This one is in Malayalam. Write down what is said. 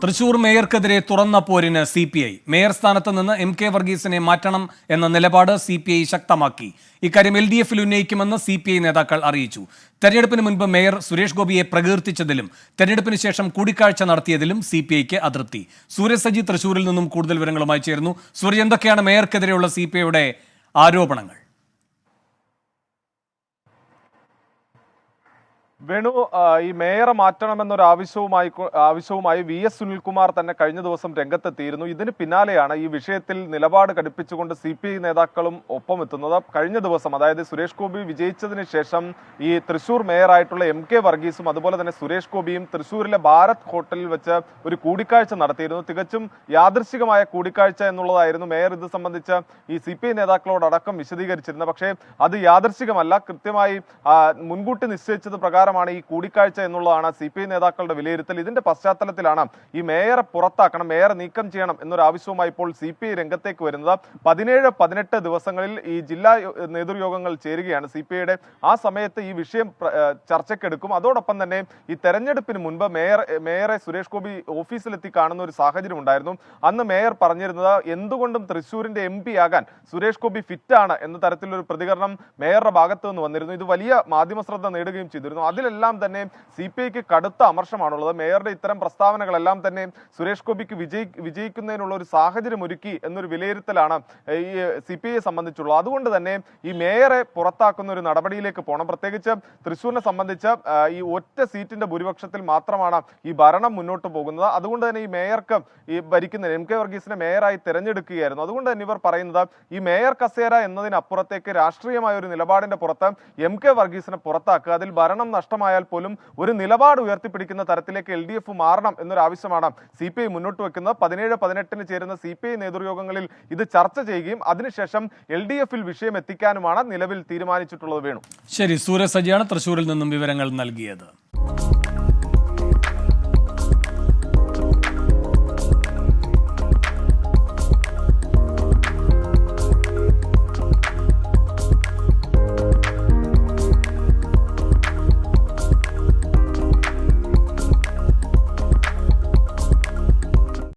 തൃശൂർ മേയർക്കെതിരെ തുറന്ന പോരിന് CPI. മേയർ സ്ഥാനത്ത് നിന്ന് MK വർഗീസിനെ മാറ്റണം എന്ന നിലപാട് CPI ശക്തമാക്കി. ഇക്കാര്യം LDF-ൽ ഉന്നയിക്കുമെന്ന് CPI നേതാക്കൾ അറിയിച്ചു. തെരഞ്ഞെടുപ്പിന് മുൻപ് മേയർ സുരേഷ് ഗോപിയെ പ്രകീർത്തിച്ചതിലും തെരഞ്ഞെടുപ്പിന് ശേഷം കൂടിക്കാഴ്ച നടത്തിയതിലും CPIക്ക് അതൃപ്തി. സൂരജ് സജി തൃശൂരിൽ നിന്നും കൂടുതൽ വിവരങ്ങളുമായി ചേരുന്നു. സൂരജ്, എന്തൊക്കെയാണ് മേയർക്കെതിരെയുള്ള CPIയുടെ ആരോപണങ്ങൾ? വേണു, ഈ മേയറെ മാറ്റണമെന്നൊരു ആവശ്യവുമായി VS സുനിൽകുമാർ തന്നെ കഴിഞ്ഞ ദിവസം രംഗത്തെത്തിയിരുന്നു. ഇതിന് പിന്നാലെയാണ് ഈ വിഷയത്തിൽ നിലപാട് കടുപ്പിച്ചുകൊണ്ട് CPI നേതാക്കളും ഒപ്പമെത്തുന്നത്. കഴിഞ്ഞ ദിവസം, അതായത് സുരേഷ് ഗോപി വിജയിച്ചതിന് ശേഷം ഈ തൃശൂർ മേയറായിട്ടുള്ള MK വർഗീസും അതുപോലെ തന്നെ സുരേഷ് ഗോപിയും തൃശൂരിലെ ഭാരത് ഹോട്ടലിൽ വെച്ച് ഒരു കൂടിക്കാഴ്ച നടത്തിയിരുന്നു. തികച്ചും യാദൃശ്ചികമായ കൂടിക്കാഴ്ച എന്നുള്ളതായിരുന്നു മേയർ ഇത് സംബന്ധിച്ച് ഈ CPI നേതാക്കളോടക്കം വിശദീകരിച്ചിരുന്നത്. പക്ഷേ അത് യാദൃശ്ചികമല്ല, കൃത്യമായി മുൻകൂട്ടി നിശ്ചയിച്ചത് പ്രകാരം ഈ കൂടിക്കാഴ്ച എന്നുള്ളതാണ് CPI നേതാക്കളുടെ വിലയിരുത്തൽ. ഇതിന്റെ പശ്ചാത്തലത്തിലാണ് ഈ മേയറെ പുറത്താക്കണം, മേയറെ നീക്കം ചെയ്യണം എന്നൊരു ആവശ്യവുമായി ഇപ്പോൾ CPI രംഗത്തേക്ക് വരുന്നത്. 17-18 ദിവസങ്ങളിൽ ഈ ജില്ലാ നേതൃയോഗങ്ങൾ ചേരുകയാണ് CPIയുടെ. ആ സമയത്ത് ഈ വിഷയം ചർച്ചയ്ക്കെടുക്കും. അതോടൊപ്പം തന്നെ ഈ തെരഞ്ഞെടുപ്പിന് മുൻപ് മേയറെ സുരേഷ് ഗോപി ഓഫീസിലെത്തി കാണുന്ന ഒരു സാഹചര്യം ഉണ്ടായിരുന്നു. അന്ന് മേയർ പറഞ്ഞിരുന്നത് എന്തുകൊണ്ടും തൃശ്ശൂരിന്റെ MP ആകാൻ സുരേഷ് ഗോപി ഫിറ്റാണ് എന്ന തരത്തിലൊരു പ്രതികരണം മേയറുടെ ഭാഗത്ത് നിന്ന് വന്നിരുന്നു. ഇത് വലിയ മാധ്യമ ശ്രദ്ധ നേടുകയും ചെയ്തിരുന്നു. അതിലെല്ലാം തന്നെ CPIക്ക് കടുത്ത അമർഷമാണുള്ളത്. മേയറുടെ ഇത്തരം പ്രസ്താവനകളെല്ലാം തന്നെ സുരേഷ് ഗോപിക്ക് വിജയിക്കുന്നതിനുള്ള ഒരു സാഹചര്യം ഒരുക്കി എന്നൊരു വിലയിരുത്തലാണ് ഈ CPIയെ സംബന്ധിച്ചുള്ളത്. അതുകൊണ്ട് തന്നെ ഈ മേയറെ പുറത്താക്കുന്ന ഒരു നടപടിയിലേക്ക് പോകണം. പ്രത്യേകിച്ച് തൃശ്ശൂരിനെ സംബന്ധിച്ച് ഈ ഒറ്റ സീറ്റിന്റെ ഭൂരിപക്ഷത്തിൽ മാത്രമാണ് ഈ ഭരണം മുന്നോട്ട് പോകുന്നത്. അതുകൊണ്ട് തന്നെ ഈ മേയർക്ക് ഈ ഭരിക്കുന്ന MK വർഗീസിനെ മേയറായി തിരഞ്ഞെടുക്കുകയായിരുന്നു. അതുകൊണ്ട് തന്നെ ഇവർ പറയുന്നത് ഈ മേയർ കസേര എന്നതിനപ്പുറത്തേക്ക് രാഷ്ട്രീയമായ ഒരു നിലപാടിന്റെ പുറത്ത് MK വർഗീസിനെ പുറത്താക്കുക, അതിൽ ഭരണം നഷ്ടമായാൽ പോലും ഒരു നിലപാട് ഉയർത്തിപ്പിടിക്കുന്ന തരത്തിലേക്ക് LDF മാറണം എന്നൊരു ആവശ്യമാണ് CPI മുന്നോട്ട് വെക്കുന്നത്. 17-18 ചേരുന്ന CPI നേതൃയോഗങ്ങളിൽ ഇത് ചർച്ച ചെയ്യുകയും അതിനുശേഷം LDF-ൽ വിഷയം എത്തിക്കാനുമാണ് നിലവിൽ തീരുമാനിച്ചിട്ടുള്ളത്. വേണു, ശരി. സൂരജ് സജിയാണ് തൃശൂരിൽ നിന്നും വിവരങ്ങൾ നൽകിയത്.